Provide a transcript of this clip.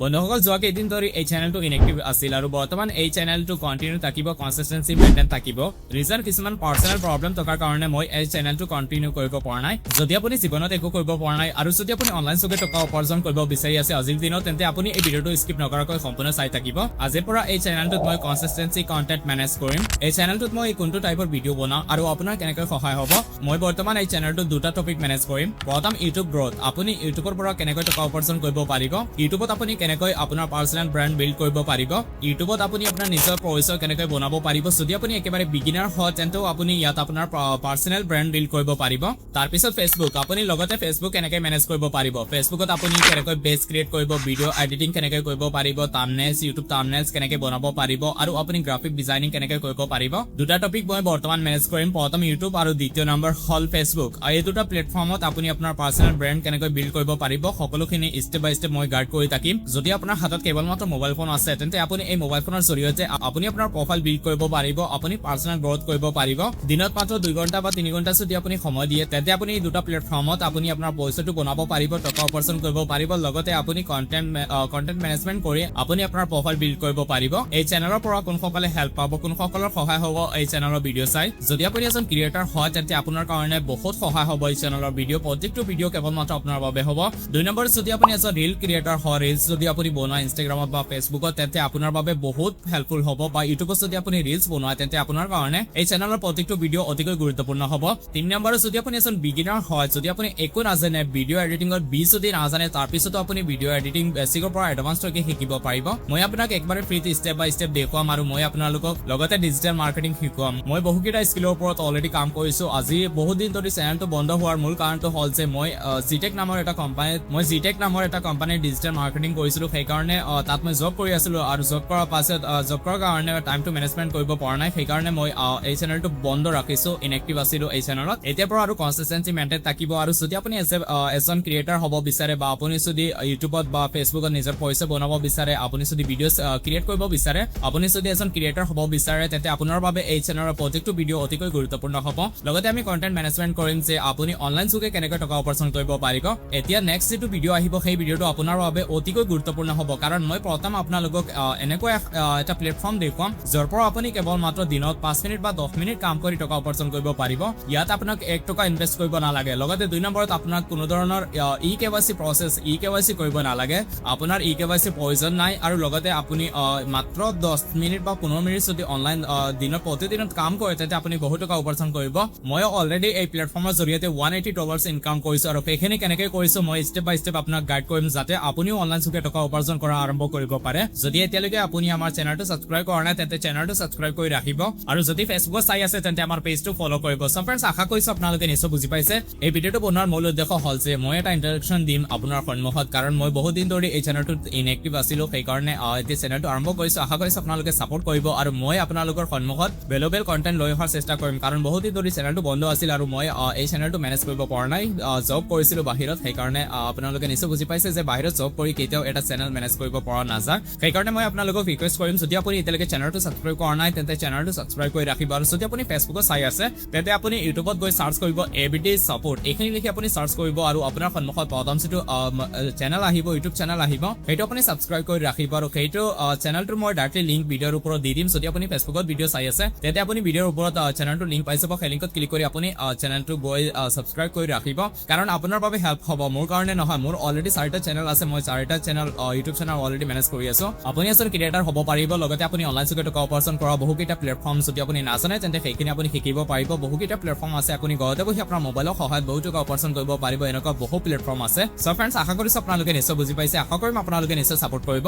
বন্ধুসকল যোৱা কেইদিন ধৰি এই চেনেলটো ইনএক্টিভ আছিল আৰু বৰ্তমান এই চেনেলটো কন্টিনিউ থাকিব কনসিস্টেন্সি মেইনটেইন থাকিব ৰিজন কিছুমান পাৰ্সোনাল প্ৰবলেম থকাৰ কাৰণে মই এই চেনেলটো কন্টিনিউ কৰিব পৰা নাই যদি আপুনি জীৱনত একো কৰিব পৰা নাই আৰু যদি আপুনি অনলাইন যোগে টকা উপাৰ্জন কৰিব বিচাৰি আছে আজিৰ দিনত তেন্তে আপুনি এই ভিডিঅটো স্কিপ নকৰাকৈ সম্পূৰ্ণ চাই থাকিব আজিৰ পৰা এই চেনেলটোত মই কনসিস্টেন্সি কন্টেন্ট মেনেজ কৰিম এই চেনেলটোত মই কোনটো টাইপৰ ভিডিঅ বনাও আৰু আপোনাৰ কেনেকৈ সহায় হ'ব মই বৰ্তমান এই চেনেলটোত দুটা টপিক মেনেজ কৰিম প্ৰথম ইউটিউব গ্ৰোথ আপুনি ইউটিউবৰ পৰা কেনেকৈ টকা উপাৰ্জন কৰিব পাৰিব ইউটিউবত আপুনি কেনেকৈ আপোনাৰ পাৰ্সোনাল ব্ৰান্ড বিল্ড কৰিব পাৰিব ইউটিউবত আপুনি আপোনাৰ নিজৰ পৰিচয় কেনেকৈ বনাব পাৰিব যদি আপুনি একেবাৰে বিগিনাৰ হয় তেন্তে আপুনি ইয়াত আপোনাৰ পাৰ্সোনাল ব্ৰান্ড বিল্ড কৰিব পাৰিব তাৰ পিছত ফেসবুক আপুনি লগতে ফেসবুক কেনেকৈ মেনেজ কৰিব পাৰিব ফেসবুকত আপুনি কেনেকৈ পেজ ক্ৰিয়েট কৰিব ভিডিঅ এডিটিং কেনেকৈ কৰিব পাৰিব থাম্বনেইলছ ইউটিউব থাম্বনেইলছ কেনেকৈ বনাব পাৰিব আৰু আপুনি গ্ৰাফিক ডিজাইনিং কেনেকৈ কৰিব পাৰিব দুটা টপিক মই বৰ্তমান মেনেজ কৰিম প্ৰথম ইউটিউব আৰু দ্বিতীয় নম্বৰ হল ফেসবুক এই দুটা প্লেটফৰ্মত আপুনি আপোনাৰ পাৰ্সোনাল ব্ৰান্ড কেনেকৈ বিল্ড কৰিব পাৰিব সকলোখিনি স্টেপ বাই স্টেপ মই গাইড কৰি থাকিম যদি আপোনাৰ হাতত কেৱল মাত্ৰ মোবাইল ফোন আছে তেন্তে আপুনি এই মোবাইল ফোনৰ জৰিয়তে আপুনি আপোনাৰ প্ৰফাইল বিল্ড কৰিব পাৰিব আপুনি পাৰ্সোনাল গ্ৰোথ কৰিব পাৰিব দিনত মাত্ৰ 2 ঘণ্টা বা 3 ঘণ্টা যদি আপুনি সময় দিয়ে তেন্তে আপুনি এই দুটা প্লেটফৰ্মত আপুনি আপোনাৰ পইচাটো বনাব পাৰিব টকা উপাৰ্জন কৰিব পাৰিব লগতে আপুনি কন্টেন্ট মেনেজমেন্ট কৰি আপুনি আপোনাৰ প্ৰফাইল বিল্ড কৰিব পাৰিব এই চেনেলৰ পৰা কোনসকলে হেল্প পাব কোনসকলৰ সহায় হ'ব এই চেনেলৰ ভিডিঅ চাই যদি আপুনি এজন ক্ৰিয়েটৰ হয় তেন্তে আপোনাৰ কাৰণে বহুত সহায় হ'ব এই চেনেলৰ ভিডিঅ প্ৰত্যেকটো ভিডিঅ কেৱল মাত্ৰ আপোনাৰ বাবে হ'ব দুই নম্বৰ যদি আপুনি এজন ৰিল ক্ৰিয়েটৰ হয় ৰিলছ যদি আপুনি বনায় ইনষ্টাগ্ৰামত বা ফেসবুকত তেন্তে আপোনাৰ বাবে বহুত হেল্পফুল হ'ব বা ইউটিউবত যদি আপুনি ৰিলছ বনায় তেন্তে আপোনাৰ কাৰণে এই চেনেলৰ প্ৰত্যেকটো ভিডিঅ অতিকৈ গুৰুত্বপূৰ্ণ হ'ব তিন নম্বৰ যদি আপুনি এজন বিগিনাৰ হয় যদি আপুনি একো নাজানে ভিডিঅ এডিটিংৰ যদি নাজানে তাৰ পিছতো আপুনি ভিডিঅ এডিটিং বেসিকৰ পৰা এডভান্স লৈকে শিকিব পাৰিব মই আপোনাক একবাৰে ফ্ৰীতে ষ্টেপ বাই ষ্টেপ দেখুৱাম আৰু মই আপোনালোকক লগতে ডিজিটেল মাৰ্কেটিং শিকাম মই বহুকেইটা স্কিলৰ ওপৰত অলৰেডি কাম কৰিছো আজি বহুত দিন ধৰি চেনেলটো বন্ধ হোৱাৰ মূল কাৰণটো হ'ল যে মই জিটেক নামৰ এটা কোম্পানীৰ ডিজিটেল মাৰ্কেটিং কৰিছিলো সেই কাৰণে তাত মই জব কৰি আছিলো আৰু জব কৰাৰ পাছত জব কৰাৰ কাৰণে টাইমটো মেনেজমেন্ট কৰিব পৰা নাই সেই কাৰণে মই এই চেনেলটো বন্ধ ৰাখিছো ইনএক্টিভ আছিলো এই চেনেলত এতিয়াৰ পৰা আৰু কনসিস্টেন্সি মেইনটেইন থাকিব আৰু যদি আপুনি এজন ক্ৰিয়েটৰ হ'ব বিচাৰে বা আপুনি যদি ইউটিউবত বা ফেসবুকত নিজৰ পৰিচয় বনাব বিচাৰে আপুনি যদি ভিডিঅ ক্ৰিয়েট কৰিব বিচাৰে আপুনি যদি এজন ক্ৰিয়েটৰ হ'ব বিচাৰে তেন্তে আপোনাৰ বাবে এই চেনেলৰ প্ৰত্যেকটো ভিডিঅ অতিকৈ গুৰুত্বপূৰ্ণ হ'ব লগতে আমি কন্টেন্ট মেনেজমেন্ট কৰিম যে আপুনি অনলাইন যোগে কেনেকৈ টকা উপাৰ্জন কৰিব পাৰিব এতিয়া নেক্সট যেটো ভিডিঅ আহিব সেই ভিডিঅটো আপোনাৰ বাবে অতিকৈ গুৰুত্বপূৰ্ণ হ'ব কাৰণ মই প্ৰথম আপোনালোকক এনেকৈ এটা প্লেটফৰ্ম দেখুৱাম যৰ পৰা আপুনি কেৱল মাত্ৰ দিনত 5 মিনিট বা 10 মিনিট কাম কৰি টকা উপাৰ্জন কৰিব পাৰিব ইয়াত আপোনাক 1 টকা ইনভেষ্ট কৰিব নালাগে লগতে দুই নম্বৰত আপোনাক কোনো ধৰণৰ ই-কেৱাইচি প্ৰসেছ ই-কেৱাইচি কৰিব নালাগে আপোনাৰ ই-কেৱাইচি প্ৰয়োজন নাই আৰু লগতে আপুনি মাত্ৰ 10 মিনিট বা 15 মিনিট যদি অনলাইন দিনত প্ৰতিদিনত কাম কৰে তেন্তে আপুনি বহুত টকা উপাৰ্জন কৰিব মই অলৰেডি এই প্লেটফৰ্মৰ জৰিয়তে $180 ইনকাম কৰিছো আৰু সেইখিনি কেনেকৈ কৰিছো মই ষ্টেপ বাই ষ্টেপ আপোনাক গাইড কৰিম যাতে আপুনিও অনলাইন যোগে টকা উপাৰ্জন কৰা আৰম্ভ কৰিব পাৰে যদি এতিয়ালৈকে আপুনি আমাৰ চেনেলটো সাবস্ক্ৰাইব কৰা নাই তেন্তে চেনেলটো সাবস্ক্ৰাইব কৰি ৰাখিব আৰু যদি ফেসবুকত চাই আছে তেন্তে আমাৰ পেজটো ফলো কৰিব সো ফ্ৰেণ্ডছ আশা কৰিছো আপোনালোকে নিশ্চয় বুজি পাইছে এই ভিডিঅটো বনোৱাৰ মূল উদ্দেশ্য হ'ল যে মই এটা ইন্ট্ৰডাকচন দিম আপোনাৰ সন্মুখত কাৰণ মই বহুত দিন ধৰি এই চেনেলটোত ইনএক্টিভ আছিলো সেই কাৰণে এতিয়া চেনেলটো আৰম্ভ কৰিছো আশা কৰিছো আপোনালোকে সাপোৰ্ট কৰিব আৰু মই আপোনালোকৰ সন্মুখত ভ্যালুয়েবল কন্টেন্ট লৈ অহাৰ চেষ্টা কৰিম কাৰণ বহুত দিন ধৰি চেনেলটো বন্ধ আছিল আৰু মই এই চেনেলটো মেনেজ কৰিব পৰা নাই জব কৰিছিলো বাহিৰত সেই কাৰণে আপোনালোকে নিশ্চয় বুজি পাইছে যে বাহিৰত জব কৰি কেতিয়াও এটা চেনেল মেনেজ কৰিব পৰা নাযায় সেই কাৰণে মই আপোনালোকক ৰিকুৱেষ্ট কৰিম যদি আপুনি এতিয়ালৈকে চেনেলটো সাবস্ক্ৰাইব কৰা নাই তেন্তে চেনেলটো সাবস্ক্ৰাইব কৰি ৰাখিব আৰু যদি আপুনি ফেসবুকত চাই আছে তেন্তে আপুনি ইউটিউবত গৈ সাৰ্চ কৰিব এভৰিডে সাপোৰ্ট এইখিনি লিখি আপুনি সাৰ্চ কৰিব আৰু আপোনাৰ সন্মুখত প্ৰথম যেটো চেনেল আহিব ইউটিউব চেনেল আহিব সেইটো আপুনি সাবস্ক্ৰাইব কৰি ৰাখিব আৰু সেইটো চেনেলটোৰ মই ডাইৰেক্টলি লিংক ভিডিঅৰ ওপৰত দি দিম যদি আপুনি ফেসবুকত ভিডিঅ চাই আছে তেন্তে আপুনি ভিডিঅৰ ওপৰত চেনেলটোৰ লিংক পাই যাব সেই লিংকত ক্লিক কৰি আপুনি চেনেলটো গৈ সাবস্ক্ৰাইব কৰি ৰাখিব কাৰণ আপোনাৰ বাবে হেল্প হ'ব মোৰ কাৰণে নহয় মোৰ অলৰেডি 4টা চেনেল আছে মই 4টা channel YouTube channel already manage কৰি আছো আপুনি এজন ক্ৰিয়েটৰ হ'ব পাৰিব লগতে আপুনি অনলাইন যোগে টকা উপাৰ্জন কৰা বহুকেইটা প্লেটফৰ্ম যদি আপুনি নাজানে তেন্তে সেইখিনি আপুনি শিকিব পাৰিব বহুকেইটা প্লেটফৰ্ম আছে আপুনি ঘৰতে বহি আপোনাৰ মোবাইলৰ সহায়ত বহুত টকা উপাৰ্জন কৰিব পাৰিব এনেকুৱা বহু প্লেটফৰ্ম আছে সো ফ্ৰেণ্ডছ আশা কৰিছো আপোনালোকে নিশ্চয় বুজি পাইছে আশা কৰিম আপোনালোকে নিশ্চয় সাপোৰ্ট কৰিব